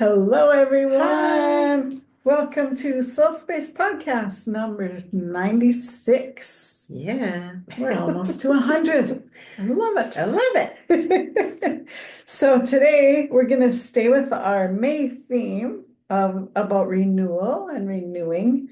Hello, Hi. everyone. Welcome to SoulSpace podcast number 96. Yeah. We're almost to 100. I love I love it. it. So today we're going to stay with our May theme of about renewal and renewing.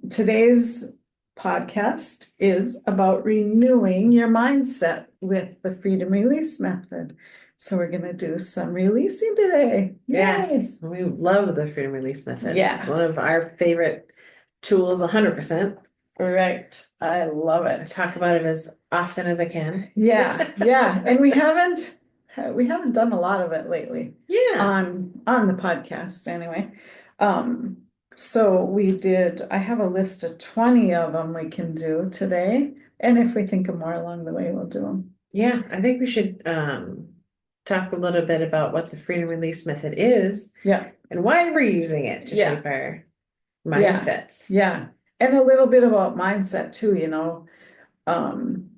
Today's podcast is about renewing your mindset with the freedom release method. So we're going to do some releasing today. Yay! Yes. We love the freedom release method. It's Yeah, one of our favorite tools, 100%. right. I love I it. talk about it as often as I can. Yeah. And we haven't done a lot of it lately Yeah. on the podcast anyway. Um, so I have a list of 20 of them we can do today. And if we think of more along the way, we'll do them. Yeah. I think we should talk a little bit about what the freedom release method is Yeah, and why we're using it to yeah, shape our yeah, mindsets. yeah. And a little bit about mindset too, Um,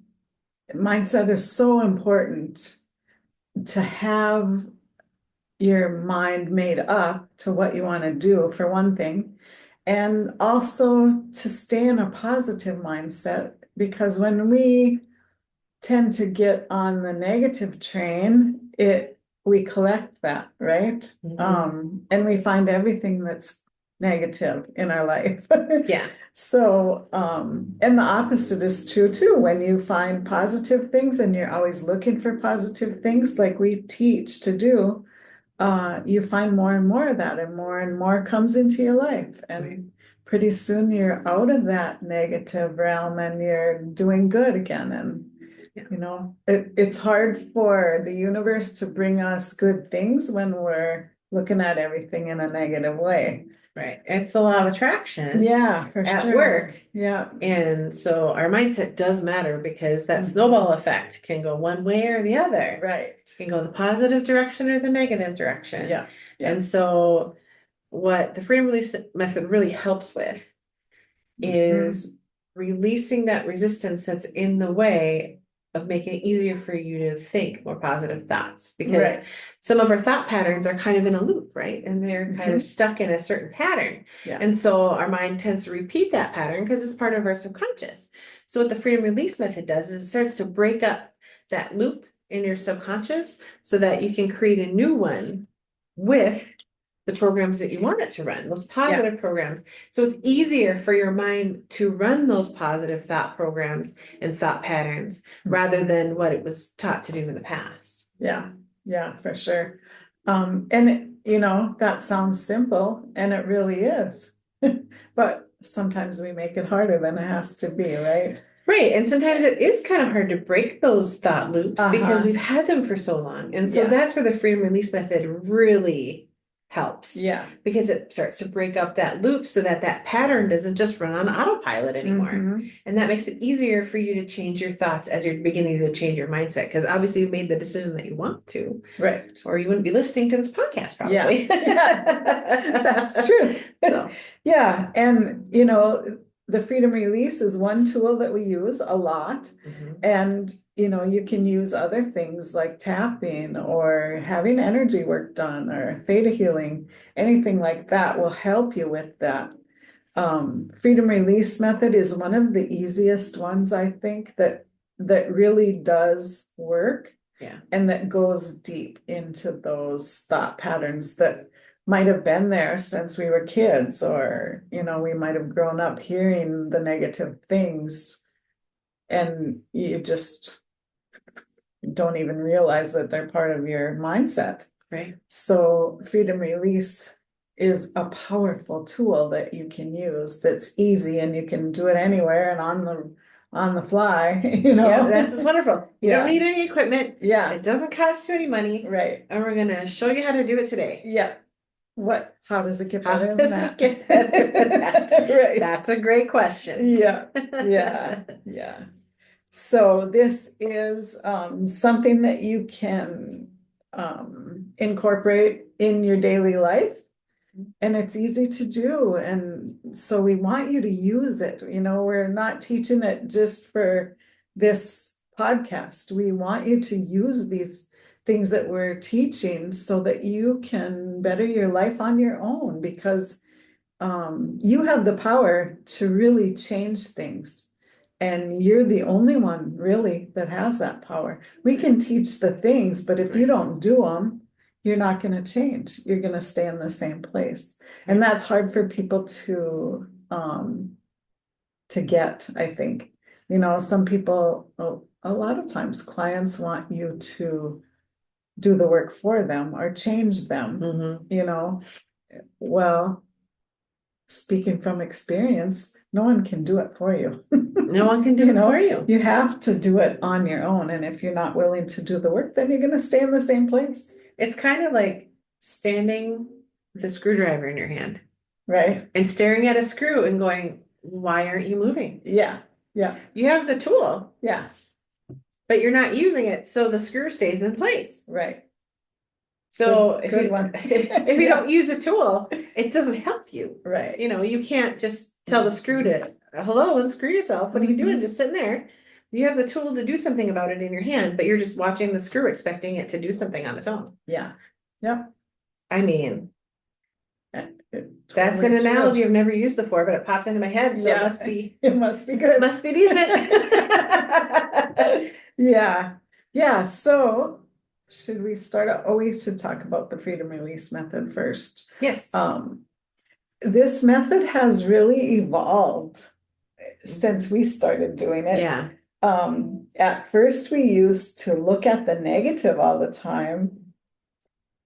mindset is so important to have your mind made up to what you want to do, for one thing, and also to stay in a positive mindset. Because when we tend to get on the negative train, we collect that, right? Mhm. And we find everything that's negative in our life. Yeah. So, and the opposite is true too. When you find positive things and you're always looking for positive things, like we teach to do, you find more and more of that, and more comes into your life. Right. And pretty soon you're out of that negative realm and you're doing good again. And Yeah. it's hard for the universe to bring us good things when we're looking at everything in a negative way. Right. It's the law of attraction Yeah, for at sure. work. Yeah. And so our mindset does matter because that Mhm. snowball effect can go one way or the other. Right. It can go the positive direction or the negative direction. Yeah. Yeah. And so what the freedom release method really helps with Mhm. is releasing that resistance that's in the way of making it easier for you to think more positive thoughts, because Right. some of our thought patterns are kind of in a loop, right? And they're kind of Mhm. stuck in a certain pattern. Yeah. And so our mind tends to repeat that pattern because it's part of our subconscious. So what the freedom release method does is it starts to break up that loop in your subconscious so that you can create a new one with the programs that you want it to run, those positive programs. So it's easier for your mind to run those positive thought programs and thought patterns rather than what it was taught to do in the past. Yeah, yeah, for sure. That sounds simple, and it really is. But sometimes we make it harder than it has to be, right? Right. And sometimes it is kind of hard to break those thought loops because Uh-huh. we've had them for so long. And so Yeah. that's where the freedom release method really helps. Yeah. Because it starts to break up that loop so that that pattern doesn't just run on autopilot anymore. Mhm. And that makes it easier for you to change your thoughts as you're beginning to change your mindset. Because obviously you've made the decision that you want to, Right. or you wouldn't be listening to this podcast Yeah. probably. Yeah. That's true. So, Yeah. And, the freedom release is one tool that we use a lot. mhm. And, you can use other things like tapping or having energy work done or theta healing. Anything like that will help you with that. Freedom release method is one of the easiest ones, I think, that really does work. Yeah. And that goes deep into those thought patterns that might have been there since we were kids, or we might have grown up hearing the negative things, and you just don't even realize that they're part of your mindset. Right. So freedom release is a powerful tool that you can use, that's easy, and you can do it anywhere and on the fly. Yeah, that's just wonderful. You don't Yeah. need any equipment. Yeah. It doesn't cost you any money. Right. And we're gonna show you how to do it today. Yeah. How does it get How better does than it that? get better than that? Right. That's a great question. Yeah. Yeah. So this is something that you can incorporate in your daily life, and it's easy to do. And so we want you to use it. We're not teaching it just for this podcast. We want you to use things that we're teaching so that you can better your life on your own, because you have the power to really change things. And you're the only one really that has that power. We can teach the things, but if you don't do them, you're not going to change. You're going to stay in the same place. And that's hard for people to get, I think. You know, some people, a lot of times clients want you to do the work for them or change them, Mhm. you know. Well, speaking from experience, no one can do it for you. No one can do You it for know, you. you have to do it on your own. And if you're not willing to do the work, then you're going to stay in the same place. It's kind of like standing with a screwdriver in your hand Right. and staring at a screw and going, why aren't you moving? Yeah. Yeah. You have the tool, Yeah. but you're not using it, so the screw stays in place. Right. So Good one. if you Yeah. don't use a tool, it doesn't help you. Right. You know, you can't just tell the screw to hello and screw yourself. What are you doing? Mhm. Just sitting there. You have the tool to do something about it in your hand, but you're just watching the screw, expecting it to do something on its own. Yeah. Yep. I mean, It's that's totally an analogy true. I've never used before, but it popped into my head, so Yeah. It must be good. must be decent. Yeah. Yeah. So should we start out? Oh, we should talk about the freedom release method first. Yes. This method has really evolved since we started doing it. Yeah. At first we used to look at the negative all the time.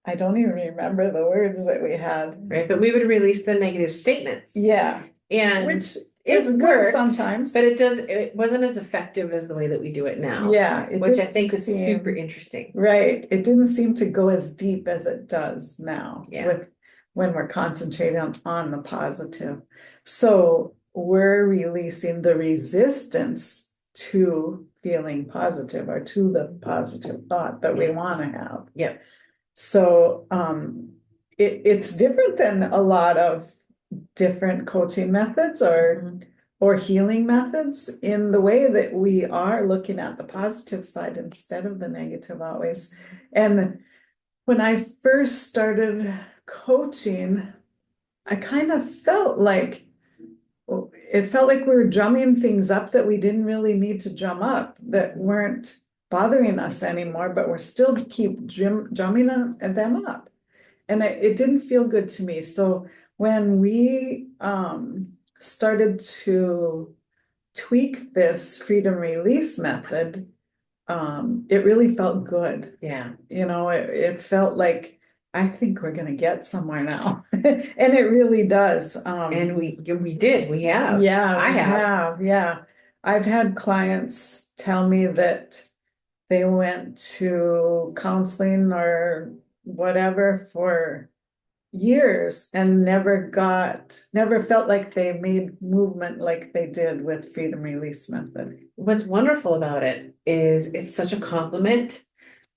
I don't even remember the words that we had. Right. But we would release the negative statements. Yeah. And Which it is good worked sometimes. but it wasn't as effective as the way that we do it now. Yeah. Which I think is super interesting. Right. It didn't seem to go as deep as it does now. Yeah. With when we're concentrating on the positive. So we're releasing the resistance to feeling positive or to the positive thought that we want to have. Yep. So it's different than a lot of different coaching methods or healing methods in the way that we are looking at the positive side instead of the negative always. And when I first started coaching, I kind of felt like we were drumming things up that we didn't really need to drum up, that weren't bothering us anymore, but we're still keep drumming them up. And it didn't feel good to me. So when we started to tweak this freedom release method, it really felt good. Yeah. You know, it felt like, I think we're gonna get somewhere now. And it really does. And we did. We have. Yeah, I we have. yeah. I've had clients tell me that they went to counseling or whatever for years and never felt like they made movement like they did with freedom release method. What's wonderful about it is it's such a compliment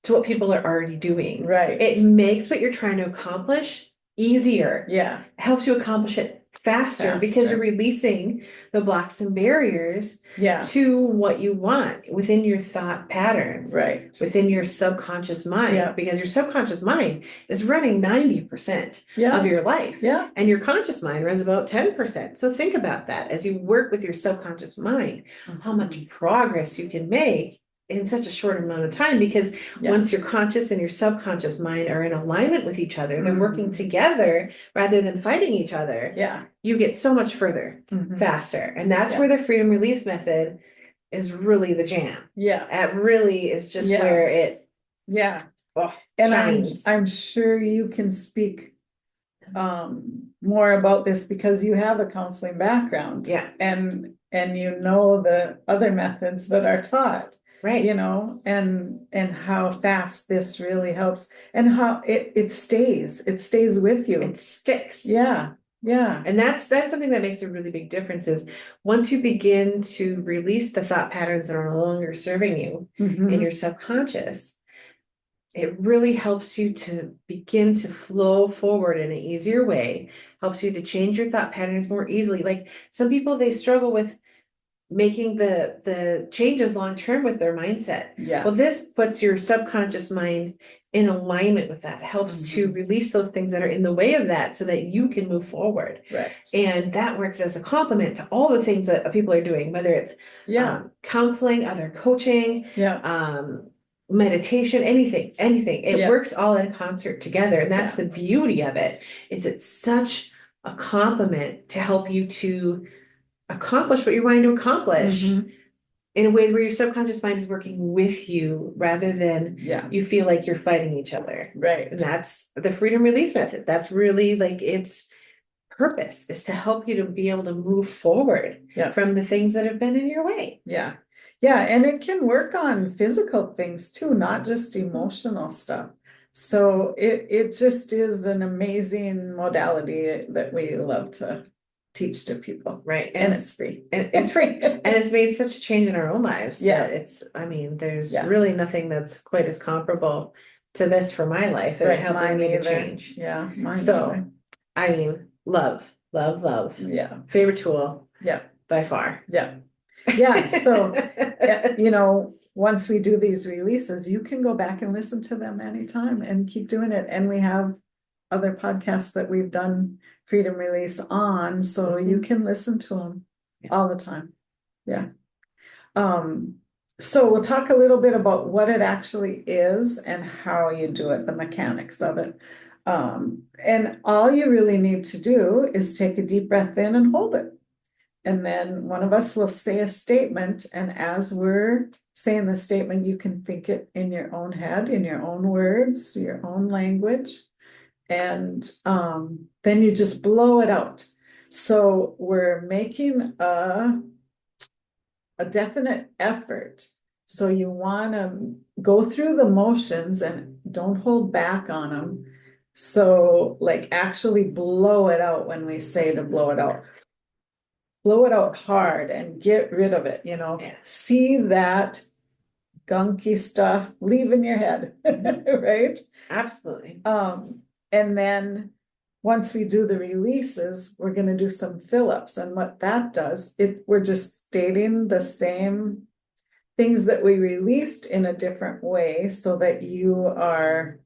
to what people are already doing. Right. It makes what you're trying to accomplish easier. Yeah. It helps you accomplish it faster because you're releasing the blocks and barriers to what you want within your thought patterns, right, within your subconscious mind, because your subconscious mind is running 90% of your life, and your conscious mind runs about 10%. So think about that as you work with your subconscious mind, how much progress you can make in such a short amount of time, because once your conscious and your subconscious mind are in alignment with each other, they're working together rather than fighting each other. You get so much further faster. And that's where the freedom release method is really the jam. It really is just where it and shines. I'm sure you can speak more about this because you have a counseling background. And you know the other methods that are taught. Right. You know, and how fast this really helps and how it stays with you. It sticks. Yeah. And that's something that makes a really big difference is once you begin to release the thought patterns that are no longer serving you in your subconscious, it really helps you to begin to flow forward in an easier way, helps you to change your thought patterns more easily. Like some people, they struggle with making the changes long-term with their mindset. Yeah. Well, this puts your subconscious mind in alignment with that, helps to Mhm. release those things that are in the way of that so that you can move forward. Right. And that works as a complement to all the things that people are doing, whether it's Yeah. counseling, other coaching, Yeah. meditation, anything. It Yeah. works all in concert together. And that's Yeah. the beauty of it, is it's such a complement to help you to accomplish what you're wanting to accomplish Mhm. in a way where your subconscious mind is working with you rather than Yeah. you feel like you're fighting each other. Right. And that's the freedom release method. That's really like its purpose, is to help you to be able to move forward Yeah. from the things that have been in your way. Yeah. Yeah. And it can work on physical things too, not just emotional stuff. So it just is an amazing modality that we love to teach to people. Right. And it's free. And it's free. And it's made such a change in our own lives Yeah. that it's, I mean, there's Yeah. really nothing that's quite as comparable to this for my life and Right. helping Mine me to either. change. Yeah. Mine So, either. I mean, love. Yeah. Favorite tool Yeah. by far. Yeah. Yeah. So, you know, once we do these releases, you can go back and listen to them anytime and keep doing it. And we have other podcasts that we've done freedom release on, so you can listen to them all the time. Yeah. So we'll talk a little bit about what it actually is and how you do it, the mechanics of it. And all you really need to do is take a deep breath in and hold it. And then one of us will say a statement, and as we're saying the statement, you can think it in your own head, in your own words, your own language. And then you just blow it out. So we're making a definite effort. So you want to go through the motions and don't hold back on them. So like actually blow it out when we say to blow it out. Blow it out hard and get rid of it, you know. Yeah. See that gunky stuff leaving your head, right? Absolutely. And then once we do the releases, we're going to do some fill-ups. And what that does, we're just stating the same things that we released in a different way so that you are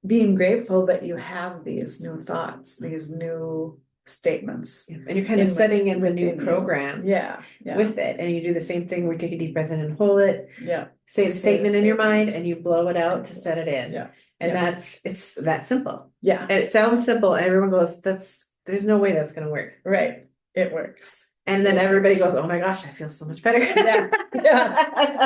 being grateful that you have these new thoughts, these new statements. And you're kind of setting in the new within you. programs Yeah. with it. And you do the same thing where you take a deep breath in and hold it. Yeah. Say the Say the statement in your mind statement. and you blow it out to set it in. Yeah. And Yeah. it's that simple. Yeah. And it sounds simple. And everyone goes, there's no way that's gonna work. Right. It works. And then It everybody works. goes, oh my gosh, I feel so much better. Yeah.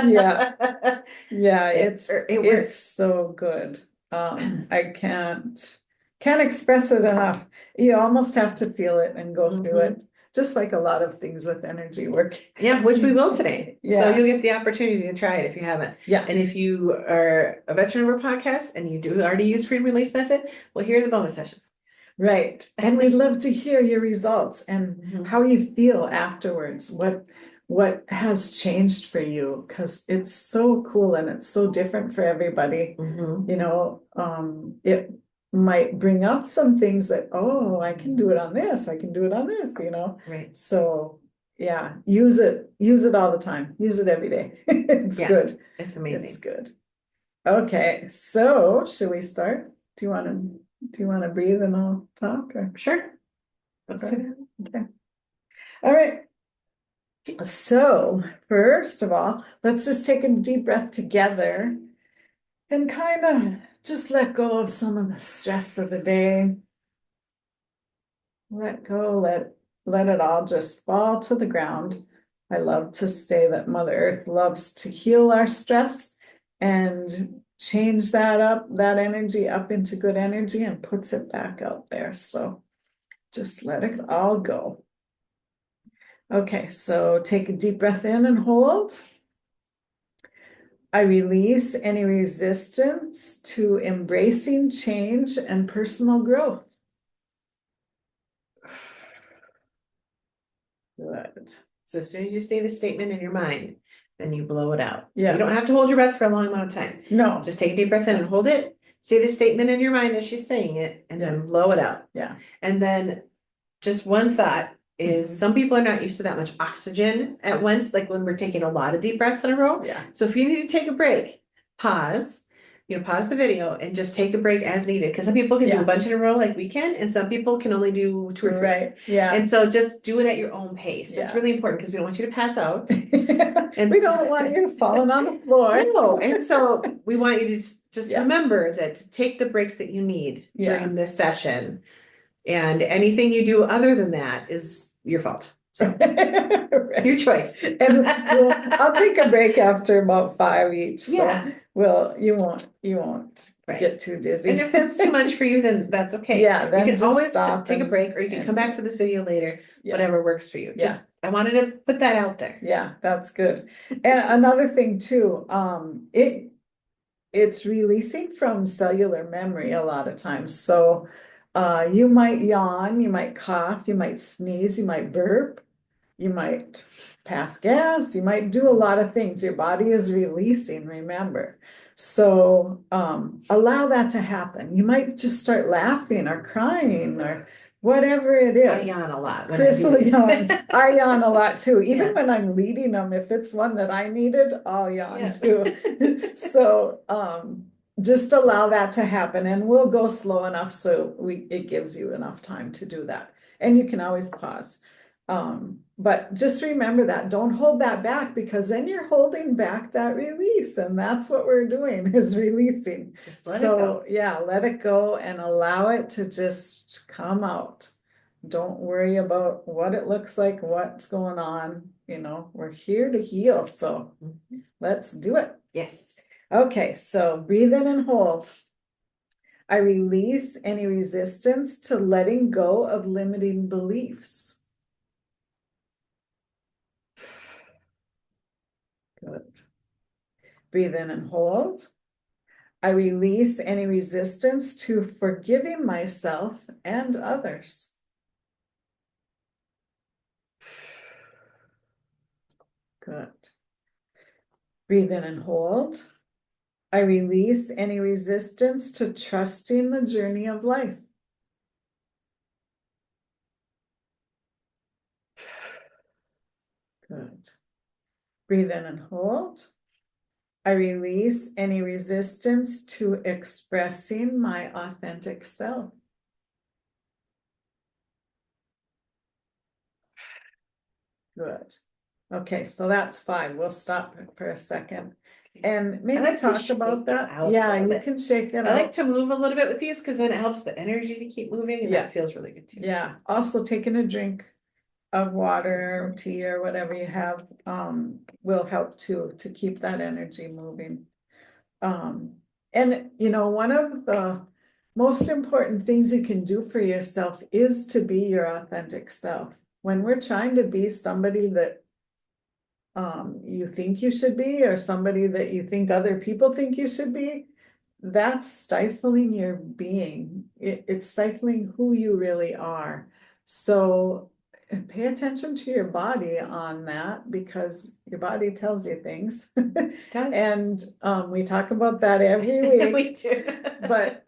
Yeah. Yeah. It works. It's so good. I can't express it enough. You almost have to feel it and go through it, just like a lot of things with energy work. Yeah, which we will today. So Yeah. you'll get the opportunity to try it if you haven't. Yeah. And if you are a veteran of our podcast and you do already use freedom release method, well, here's a bonus session. Right. And we'd love to hear your results and how you feel afterwards. What has changed for you? Because it's so cool and it's so different for everybody. You know, it might bring up some things that, oh, I can do it on this, I can do it on this, you know. Right. So yeah, use it all the time. Use it every day. It's good. It's amazing. It's good. Okay, so should we start? Do you want to breathe and I'll talk? Or? Sure. Let's Okay. do it. Okay. All right. So first of all, let's just take a deep breath together and kind of just let go of some of the stress of the day. Let go, let it all just fall to the ground. I love to say that Mother Earth loves to heal our stress and change that energy up into good energy and puts it back out there. So just let it all go. Okay, so take a deep breath in and hold. I release any resistance to embracing change and personal growth. Good. So as soon as you say the statement in your mind, then you blow it out. So Yeah. you don't have to hold your breath for a long amount of time. No. Just take a deep breath in and hold it. Say the statement in your mind as she's saying it, and then blow it out. Yeah. And then just one thought is Mhm. some people are not used to that much oxygen at once, like when we're taking a lot of deep breaths in a row. Yeah. So if you need to take a break, pause, pause the video and just take a break as needed. Because some people can do a Yeah. bunch in a row like we can, and some people can only do two or three. Right. Yeah. And so just do it at your own pace. That's Yeah. really important because we don't want you to pass out. We don't want you falling on the floor. No, and so we want you to just Yeah. remember that to take the breaks that you need Yeah. during this session. And anything you do other than that is your fault. So Right. your choice. And I'll take a break after about 5 each, so Yeah. you won't Right. get too dizzy. And if that's too much for you, then that's okay. Yeah, then you can just always stop take a and- break, or you can and- come back to this video later, Yeah. whatever works for you. Yeah. Just I wanted to put that out there. Yeah, that's good. And another thing too, it's releasing from cellular memory a lot of times. So you might yawn, you might cough, you might sneeze, you might burp, you might pass gas, you might do a lot of things. Your body is releasing, remember. So allow that to happen. You might just start laughing or crying or whatever it is. I yawn a lot. Crystal yawns. I yawn a lot too. Even Yeah. when I'm leading them, if it's one that I needed, I'll yawn Yeah. too. So just allow that to happen, and we'll go slow enough so it gives you enough time to do that. And you can always pause. But just remember that, don't hold that back, because then you're holding back that release, and that's what we're doing, is releasing. Just let it go. Yeah, let it go and allow it to just come out. Don't worry about what it looks like, what's going on. We're here to heal, so let's do it. Yes. Okay, so breathe in and hold. I release any resistance to letting go of limiting beliefs. Good. Breathe in and hold. I release any resistance to forgiving myself and others. Good. Breathe in and hold. I release any resistance to trusting the journey of life. Good. Breathe in and hold. I release any resistance to expressing my authentic self. Good. Okay, so that's 5. We'll stop for a second and maybe like to talk shake about it that. out a Yeah, little you bit. can shake it I out. like to move a little bit with these because then it helps the energy to keep moving, and Yeah. that feels really good too. Yeah, also taking a drink of water or tea or whatever you have will help too, to keep that energy moving. And one of the most important things you can do for yourself is to be your authentic self. When we're trying to be somebody that you think you should be, or somebody that you think other people think you should be, that's stifling your being. It's stifling who you really are. So pay attention to your body on that, because your body tells you things. And we talk about that every week. We do. But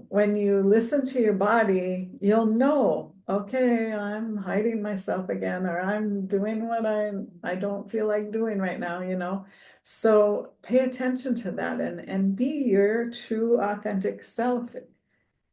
when you listen to your body, you'll know, okay, I'm hiding myself again, or I'm doing what I don't feel like doing right now. So pay attention to that and be your true authentic self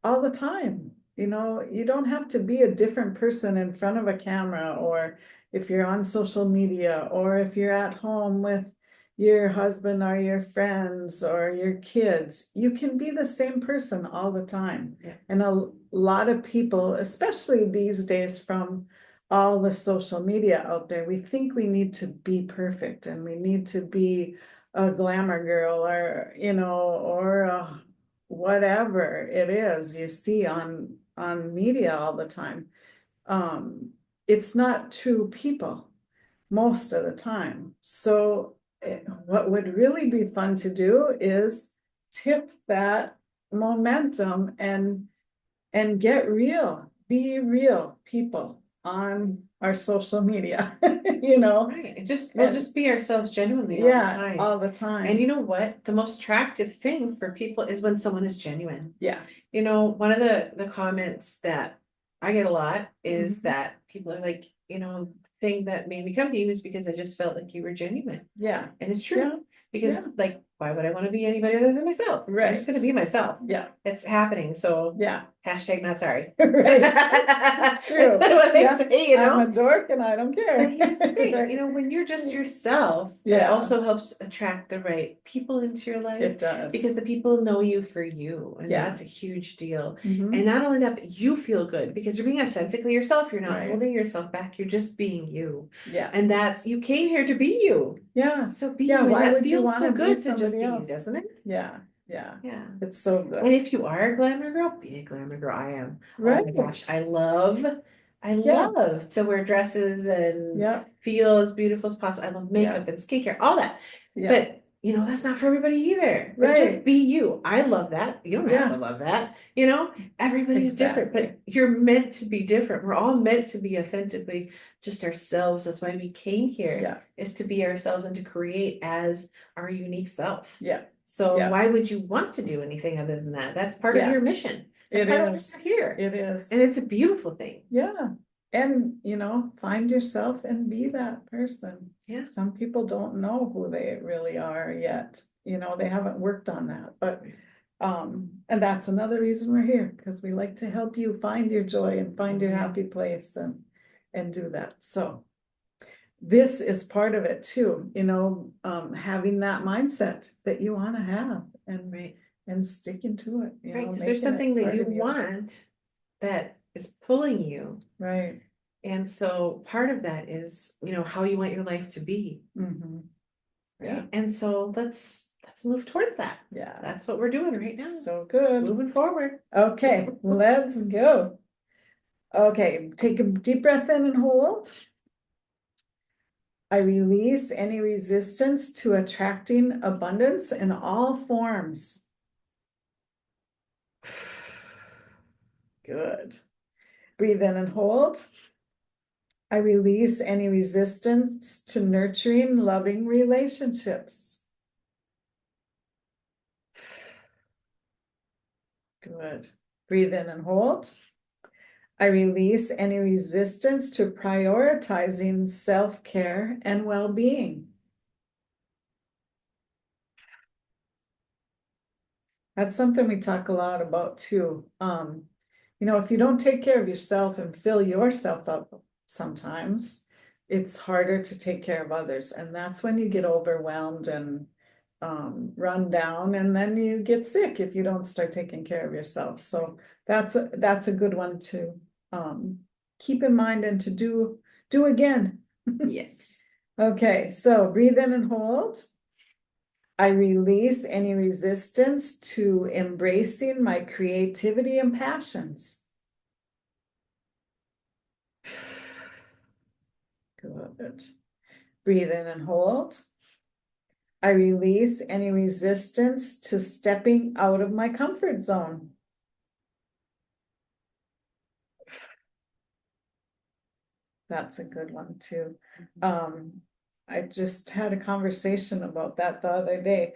all the time. You don't have to be a different person in front of a camera, or if you're on social media, or if you're at home with your husband or your friends or your kids. You can be the same person all the time. Yeah. And a lot of people, especially these days, from all the social media out there, we think we need to be perfect, and we need to be a glamour girl, or or a whatever it is you see on media all the time. It's not true people most of the time. So what would really be fun to do is tip that momentum and get real, be real people on our social media. Right. We'll just be ourselves genuinely all the time. all the time. And you know what? The most attractive thing for people is when someone is genuine. Yeah. One of the comments that I get a lot is Mhm. that people are like, the thing that made me come to you is because I just felt like you were genuine. Yeah, And it's yeah, true, because yeah, like, why would I want to be anybody other than myself? I'm just gonna right. be myself. Yeah, It's happening, so yeah, hashtag not sorry. right. That's True. what I Yeah, say, I'm a dork and I don't care. But here's the thing, Right. when you're just yourself, that Yeah, also helps attract the right people into your life, it does. because the people know you for you, and Yeah. that's a huge deal. Hmm. And not only that, but you feel good because you're being authentically yourself. You're not Right. holding yourself back. You're just being you. Yeah. And you came here to be you. Yeah. So be Yeah. you. And Why that would you feels want so to be good to just somebody be you, else? doesn't it? Yeah. Yeah. Yeah. It's so And good. if you are a glamour girl, be a glamour girl. I am. Oh my Right. gosh. I Yeah. love to wear dresses and Yeah. feel as beautiful as possible. I love Yeah. makeup and skincare, all that. Yeah. But that's not for everybody either. But just Right. be you. I love that. You don't have to Yeah. love that. Everybody's different, but Exactly. you're meant to be different. We're all meant to be authentically just ourselves. That's why we came here, Yeah. is to be ourselves and to create as our unique self. Yeah. So Yeah. why would you want to do anything other than that? That's part of Yeah. your mission. That's It part of why is. you're here. It is. And it's a beautiful thing. Yeah. And, find yourself and be that person. Yeah. Some people don't know who they really are yet. They haven't worked on that, but and that's another reason we're here, because we like to help you find your joy and find your Yeah. happy place and do that. So this is part of it too, having that mindset that you want to have and Right. and sticking to it, Right. Because there's making it something that part you of you. want that is pulling you. Right. And so part of that is, how you want your life to be. Mm-hmm. Right. Yeah. And so let's move towards that. Yeah. That's what we're doing right now. So good. Moving forward. Okay, let's go. Okay, take a deep breath in and hold. I release any resistance to attracting abundance in all forms. Good. Breathe in and hold. I release any resistance to nurturing loving relationships. Good. Breathe in and hold. I release any resistance to prioritizing self-care and well-being. That's something we talk a lot about too. If you don't take care of yourself and fill yourself up sometimes, it's harder to take care of others. And that's when you get overwhelmed and run down, and then you get sick if you don't start taking care of yourself. So that's a good one to keep in mind and to do again. Yes. Okay, so breathe in and hold. I release any resistance to embracing my creativity and passions. Good. Breathe in and hold. I release any resistance to stepping out of my comfort zone. That's a good one too. I just had a conversation about that the other day.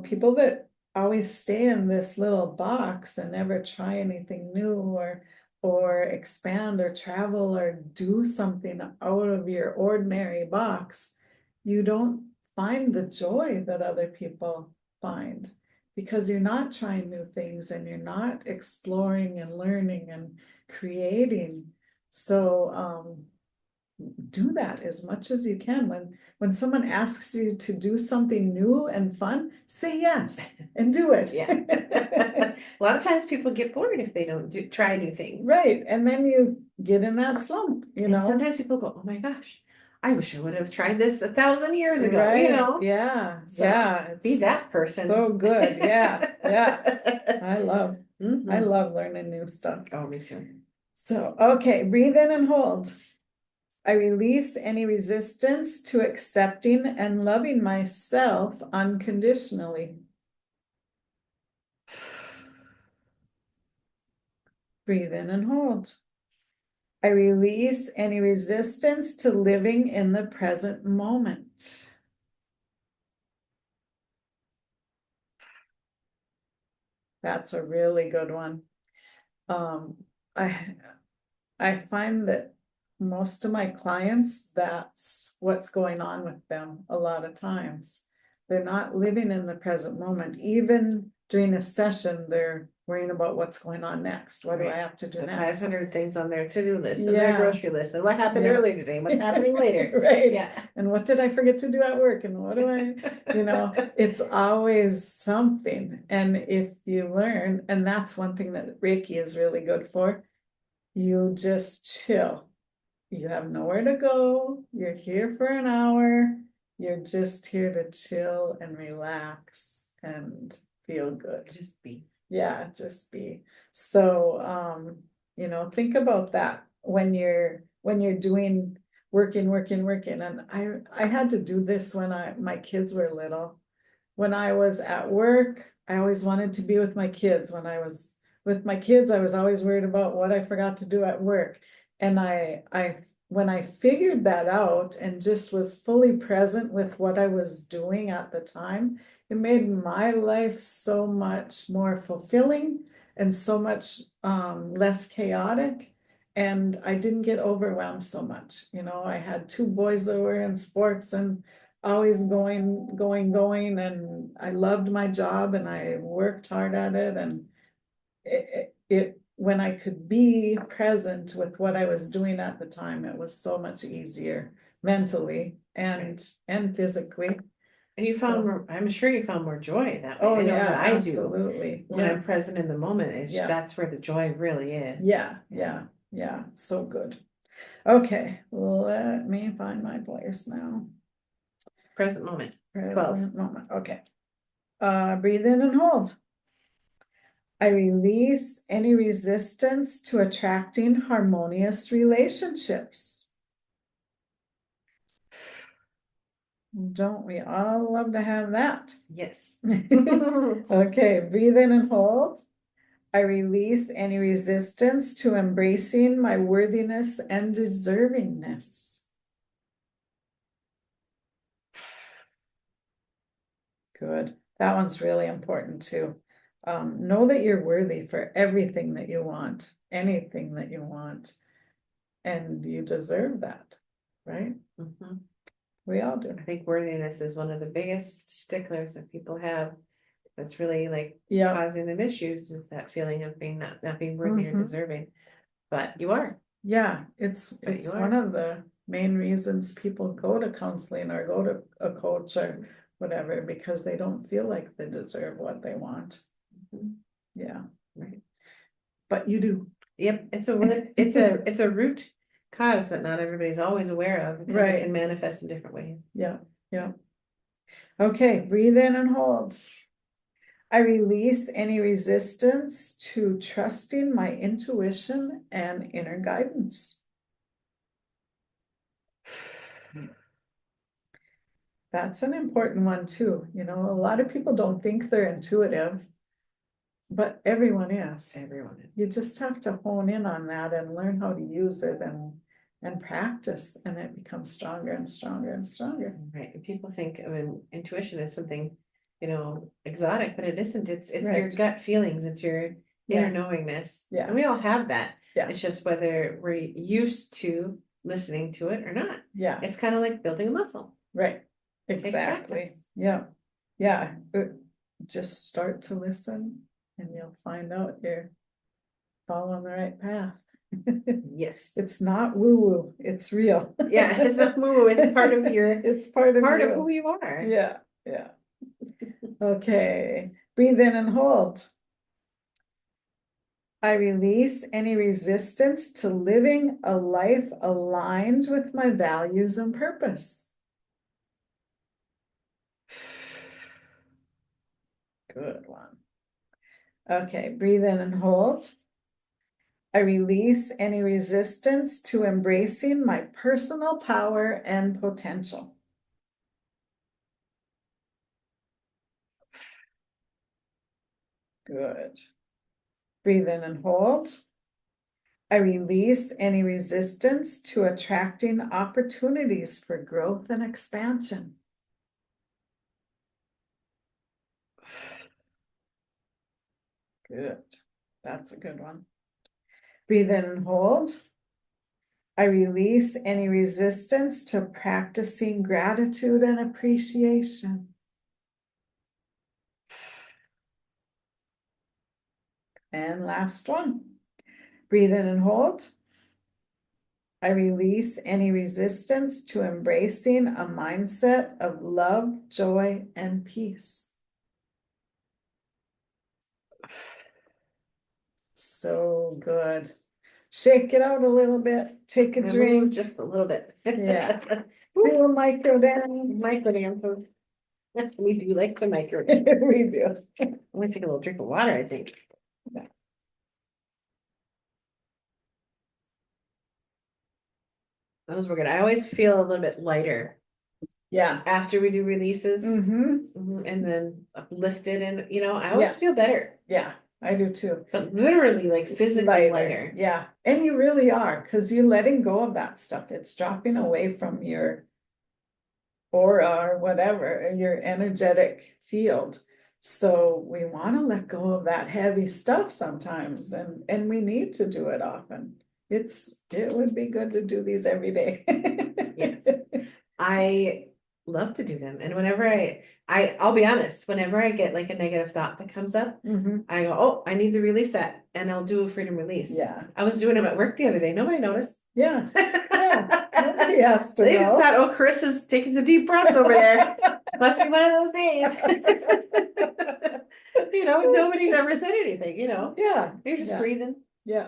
People that always stay in this little box and never try anything new or expand or travel or do something out of your ordinary box, you don't find the joy that other people find, because you're not trying new things and you're not exploring and learning and creating. So do that as much as you can. When someone asks you to do something new and fun, say yes and do it. Yeah. A lot of times people get bored if they don't try new things. Right. And then you get in that slump, And sometimes people go, oh my gosh, I wish I would have tried this 1,000 years ago, Right. Yeah. So yeah. be It's that person. so good. Yeah. Yeah. I love Mhm. learning new stuff. Oh, me too. So, okay, breathe in and hold. I release any resistance to accepting and loving myself unconditionally. Breathe in and hold. I release any resistance to living in the present moment. That's a really good one. Um, I I find that most of my clients, that's what's going on with them a lot of times. They're not living in the present moment. Even during a session, they're worrying about what's going on next. What do I Right. have to do The next? 500 things on their to-do list and their Yeah. grocery list and what happened Yeah. earlier today, what's happening later. Right. Yeah. And what did I forget to do at work? And what do I, it's always something. And if you learn, and that's one thing that Reiki is really good for, you just chill. You have nowhere to go. You're here for an hour. You're just here to chill and relax and feel good. Just be. Yeah, just be. So, think about that when you're doing working. And I had to do this when my kids were little. When I was at work, I always wanted to be with my kids. When I was with my kids, I was always worried about what I forgot to do at work. And when I figured that out and just was fully present with what I was doing at the time, it made my life so much more fulfilling and so much less chaotic. And I didn't get overwhelmed so much. I had two boys that were in sports and always going, and I loved my job and I worked hard at it, and when I could be present with what I was doing at the time, it was so much easier mentally and physically. And you So- found more, I'm sure you found more joy that way. Oh I know yeah, that I do. absolutely. When Yeah, I'm present in the moment, Yeah. that's where the joy really is. yeah, so good. Okay, let me find my place now. Present moment. 12. Present moment, okay. Breathe in and hold. I release any resistance to attracting harmonious relationships. Don't we all love to have that? Yes. Okay, breathe in and hold. I release any resistance to embracing my worthiness and deservingness. Good. That one's really important too. Know that you're worthy for everything that you want, anything that you want, and you deserve that, right? Mhm. We all do. I think worthiness is one of the biggest sticklers that people have. That's really like Yeah, causing them issues, is that feeling of being not being worthy or Mhm. deserving. But you are. yeah, it's But you one are. of the main reasons people go to counseling or go to a coach or whatever, because they don't feel like they deserve what they want. Mhm. Yeah, Right. but you do. Yep. It's a root cause that not everybody's always aware of, because it Right. can manifest in different ways. Yeah, yeah. Okay, breathe in and hold. I release any resistance to trusting my intuition and inner guidance. That's an important one too. A lot of people don't think they're intuitive, but everyone is. Everyone is. You just have to hone in on that and learn how to use it and practice, and it becomes stronger and stronger and stronger. Right. And people think of intuition as something, exotic, but it isn't. It's your Right. gut feelings, it's your Yeah. inner knowingness. Yeah. And we all have that. Yeah. It's just whether we're used to listening to it or not. Yeah, It's kind of like building a muscle. right. Takes Exactly. practice. Yeah. Yeah. Just start to listen and you'll find out you're following the right path. Yes. It's not woo-woo, it's real. Yeah, it's not woo, it's part of It's part of part of you. who you are. Yeah, yeah. Okay, breathe in and hold. I release any resistance to living a life aligned with my values and purpose. Good one. Okay, breathe in and hold. I release any resistance to embracing my personal power and potential. Good. Breathe in and hold. I release any resistance to attracting opportunities for growth and expansion. Good. That's a good one. Breathe in and hold. I release any resistance to practicing gratitude and appreciation. And last one. Breathe in and hold. I release any resistance to embracing a mindset of love, joy, and peace. So good. Shake it out a little bit. Take a I drink. move just a little bit. Yeah. Do a micro dance. Micro dances. We do like to micro dance. We do. I'm gonna take a little drink of water, I think. Yeah. Those were good. I always feel a little bit lighter Yeah. after we do releases. Mm-hmm. And then uplifted, and I always feel better. Yeah, I do too. But literally, like physically lighter. Yeah, and you really are, because you're letting go of that stuff. It's dropping away from your aura or whatever, your energetic field. So we want to let go of that heavy stuff sometimes, and we need to do it often. It would be good to do these every day. Yes. I love to do them. And whenever I'll be honest, whenever I get like a negative thought that comes up, I go, oh, I need to release that. And I'll do a freedom release. Yeah. I was doing them at work the other day. Nobody noticed. Yeah. Yeah. Nobody has to They know. just thought, oh, Chris is taking some deep breaths over there. Must be one of those days. Nobody's ever said anything, Yeah. You're just breathing. Yeah.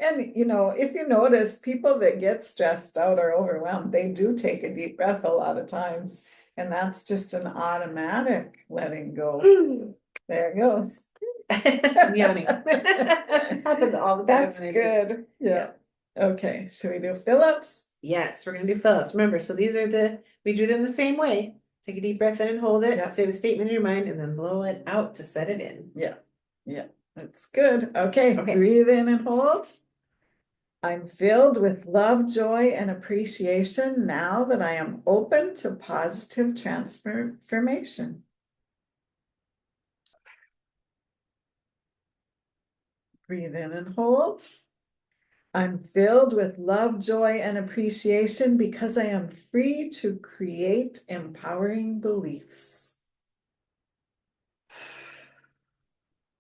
And if you notice, people that get stressed out or overwhelmed, they do take a deep breath a lot of times. And that's just an automatic letting go. There it goes. I'm yawning. Happens all the time. That's good. Yeah. Okay, should we do Phillips? Yes, we're gonna do Phillips. Remember, so these are we do them the same way. Take a deep breath in and hold it, say the statement in your mind, and then blow it out to set it in. Yeah. That's good. Okay, breathe in and hold. I'm filled with love, joy, and appreciation now that I am open to positive transformation. Breathe in and hold. I'm filled with love, joy, and appreciation because I am free to create empowering beliefs.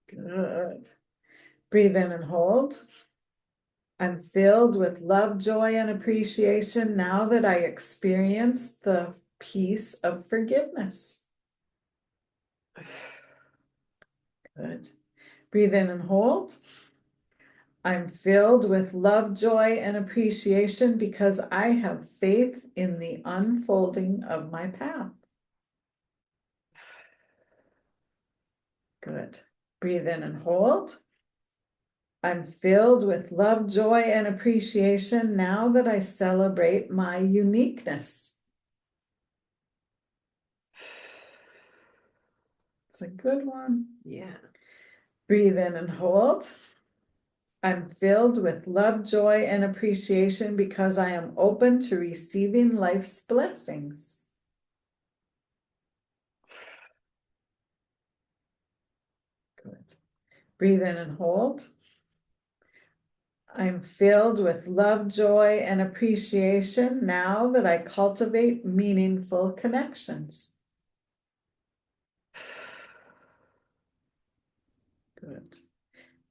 Good. Breathe in and hold. I'm filled with love, joy, and appreciation now that I experience the peace of forgiveness. Good. Breathe in and hold. I'm filled with love, joy, and appreciation because I have faith in the unfolding of my path. Good. Breathe in and hold. I'm filled with love, joy, and appreciation now that I celebrate my uniqueness. It's a good one. Yeah. Breathe in and hold. I'm filled with love, joy, and appreciation because I am open to receiving life's blessings. Good. Breathe in and hold. I'm filled with love, joy, and appreciation now that I cultivate meaningful connections. Good.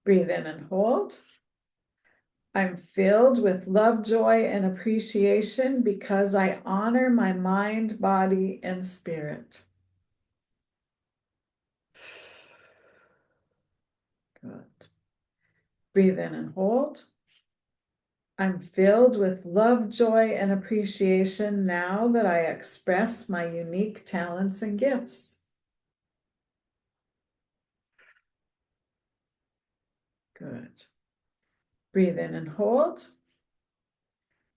Breathe in and hold. I'm filled with love, joy, and appreciation because I honor my mind, body, and spirit. Good. Breathe in and hold. I'm filled with love, joy, and appreciation now that I express my unique talents and gifts. Good. Breathe in and hold.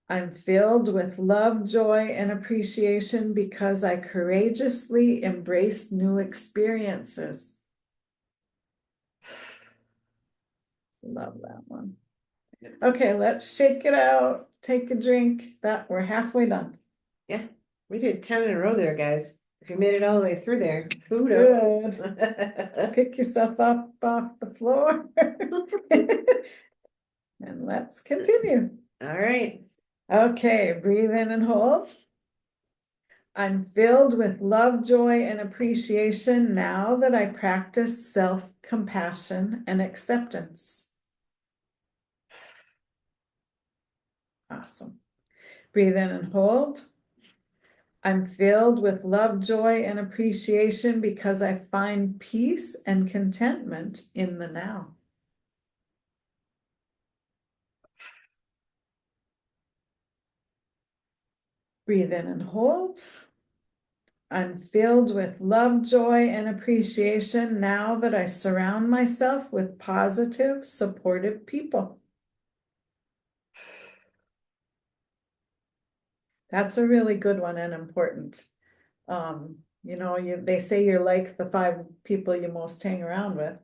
I'm filled with love, joy, and appreciation because I courageously embrace new experiences. Love that one. Okay, let's shake it out. Take a drink. We're halfway done. Yeah, we did 10 in a row there, guys. If you made it all the way through there, who knows? Pick yourself up off the floor. And let's continue. All right. Okay, breathe in and hold. I'm filled with love, joy, and appreciation now that I practice self-compassion and acceptance. Awesome. Breathe in and hold. I'm filled with love, joy, and appreciation because I find peace and contentment in the now. Breathe in and hold. I'm filled with love, joy, and appreciation now that I surround myself with positive, supportive people. That's a really good one and important. They say you're like the 5 people you most hang around with.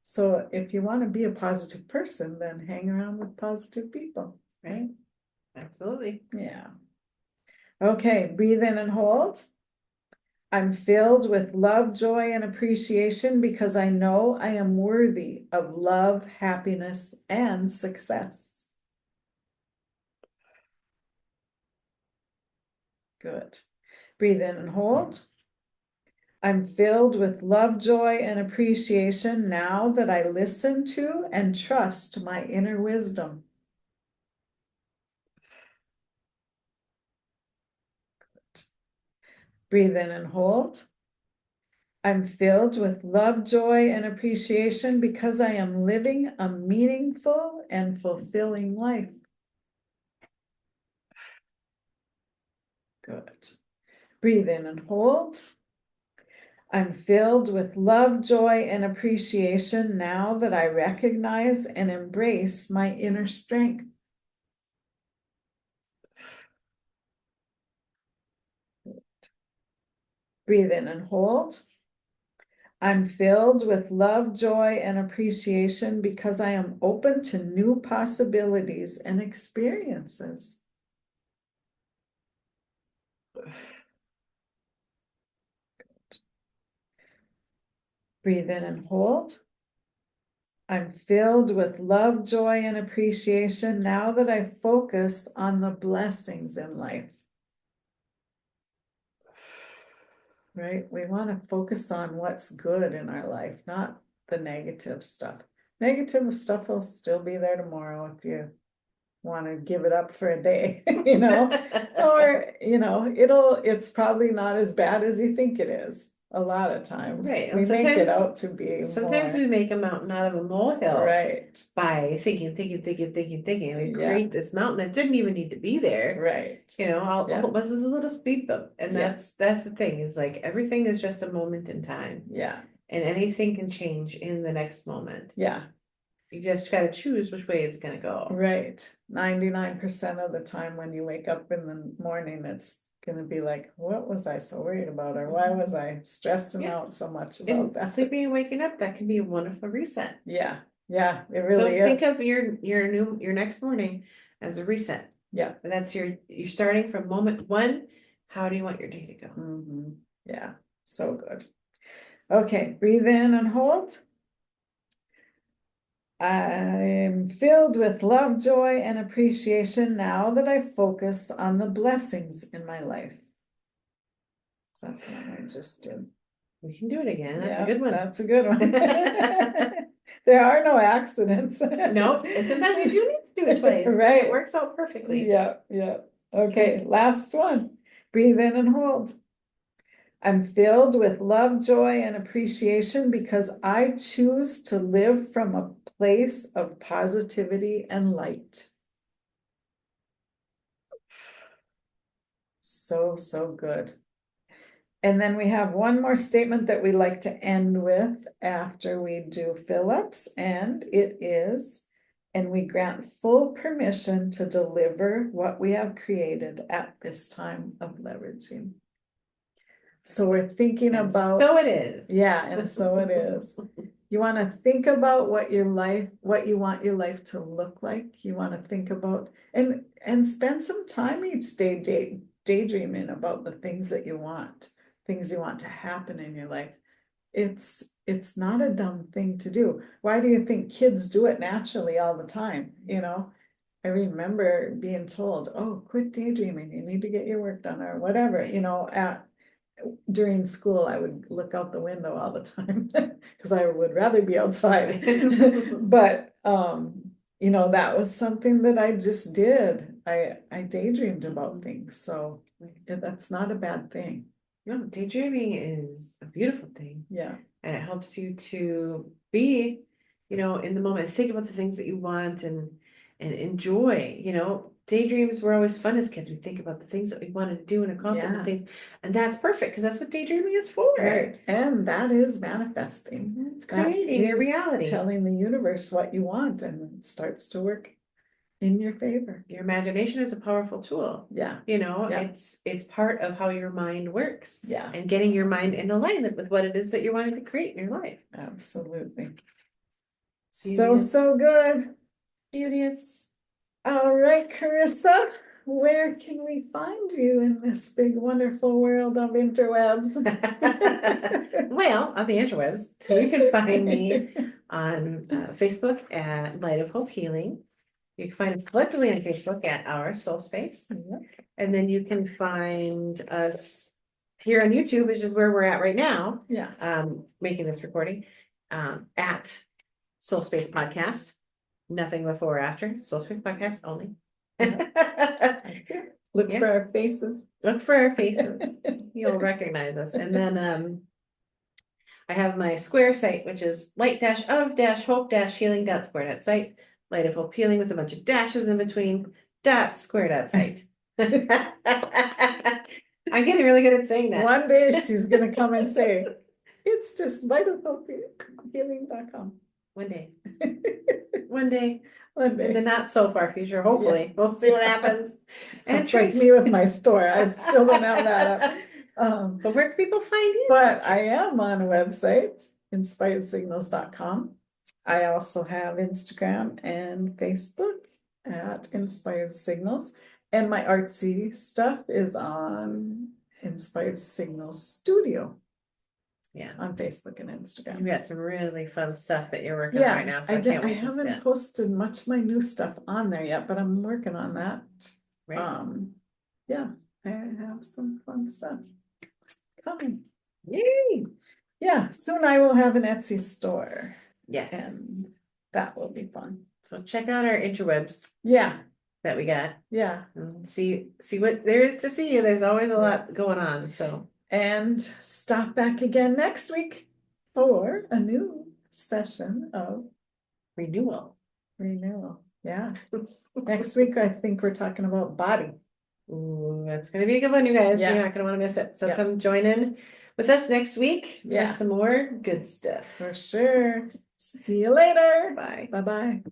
So if you want to be a positive person, then hang around with positive people, right? Absolutely. Yeah. Okay, breathe in and hold. I'm filled with love, joy, and appreciation because I know I am worthy of love, happiness, and success. Good. Breathe in and hold. I'm filled with love, joy, and appreciation now that I listen to and trust my inner wisdom. Breathe in and hold. I'm filled with love, joy, and appreciation because I am living a meaningful and fulfilling life. Good. Breathe in and hold. I'm filled with love, joy, and appreciation now that I recognize and embrace my inner strength. Breathe in and hold. I'm filled with love, joy, and appreciation because I am open to new possibilities and experiences. Breathe in and hold. I'm filled with love, joy, and appreciation now that I focus on the blessings in life. Right? We want to focus on what's good in our life, not the negative stuff. Negative stuff will still be there tomorrow if you want to give it up for a day, or, it's probably not as bad as you think it is. A lot of times Right. we make it out to be Sometimes more. we make a mountain out of a molehill. Right. By thinking. And we create this mountain that didn't even need to be there. Right. All Yeah. it was a little speed bump. And Yeah. that's the thing, is like everything is just a moment in time. Yeah. And anything can change in the next moment. Yeah. You just gotta choose which way it's gonna go. Right. 99% of the time when you wake up in the morning, it's gonna be like, what was I so worried about? Or why was I stressing out so much about And that? sleeping and waking up, that can be a wonderful reset. Yeah. Yeah, it So really think is. of your next morning as a reset. Yeah. And that's you're starting from moment one. How do you want your day to go? Mm-hmm. Yeah, so good. Okay, breathe in and hold. I'm filled with love, joy, and appreciation now that I focus on the blessings in my life. Something I just did. We can do it again. That's Yeah, a good one. that's a good one. There are no accidents. Nope. And sometimes you do need to do it twice. Right. It works out perfectly. Yeah, yeah. Okay, last one. Breathe in and hold. I'm filled with love, joy, and appreciation because I choose to live from a place of positivity and light. So, so good. And then we have one more statement that we like to end with after we do fill-ups, and it is, and we grant full permission to deliver what we have created at this time of leveraging. So we're thinking And about. so it is. Yeah, and so it is. You want to think about what you want your life to look like. You want to think about and spend some time each day daydreaming about the things that you want, things you want to happen in your life. It's not a dumb thing to do. Why do you think kids do it naturally all the time? I remember being told, oh, quit daydreaming, you need to get your work done or whatever, during school, I would look out the window all the time because I would rather be outside. But that was something that I just did. I daydreamed about things, so that's not a bad thing. No, daydreaming is a beautiful thing. Yeah. And it helps you to be, in the moment, think about the things that you want and enjoy, daydreams were always fun as kids. We think about the things that we wanted to do and accomplish Yeah. and things. And that's perfect because that's what daydreaming is for. Right. And that is manifesting. It's That creating your is reality. telling the universe what you want, and it starts to work in your favor. Your imagination is a powerful tool. Yeah. Yeah. It's part of how your mind works. Yeah. And getting your mind in alignment with what it is that you're wanting to create in your life. Absolutely. Beauteous. So good. Beauteous. All right, Carissa, where can we find you in this big, wonderful world of interwebs? Well, on the interwebs, you can find me on Facebook at Light of Hope Healing. You can find us collectively on Facebook at Our SoulSpace. Yep. And then you can find us here on YouTube, which is where we're at right now. Yeah. Making this recording at SoulSpace Podcast. Nothing before or after. SoulSpace Podcast only. That's it. Look for our faces. Look for our faces. You'll recognize us. And then I have my Square site, which is light-of-hope-healing.square.site. Light of Hope Healing with a bunch of dashes in between. .square.site. I'm getting really good at saying that. One day she's gonna come and say, it's just lightofhopehealing.com. One day. One day. One In the day. not so far future, hopefully. We'll see what happens. And It's like me with my store. I still don't have that up. But where can people find you? But I am on a website, inspiredsignals.com. I also have Instagram and Facebook at Inspired Signals. And my artsy stuff is on Inspired Signals Studio. Yeah. On Facebook and Instagram. You got some really fun stuff that you're working on right now. So I can't I wait to see haven't it. posted much of my new stuff on there yet, but I'm working on that. Right. Yeah, I have some fun stuff coming. Yay! Yeah, soon I will have an Etsy store. Yes. And that will be fun. So check out our interwebs. Yeah. That we got. Yeah. And see what there is to see. There's always a lot going on. So. And stop back again next week for a new session of renewal. Yeah. Next week, I think we're talking about body. Ooh, that's going to be a good one, you guys. Yeah. You're not going to want to miss it. So come join in with us next week for some more good stuff. For sure. See you later. Bye. Bye-bye.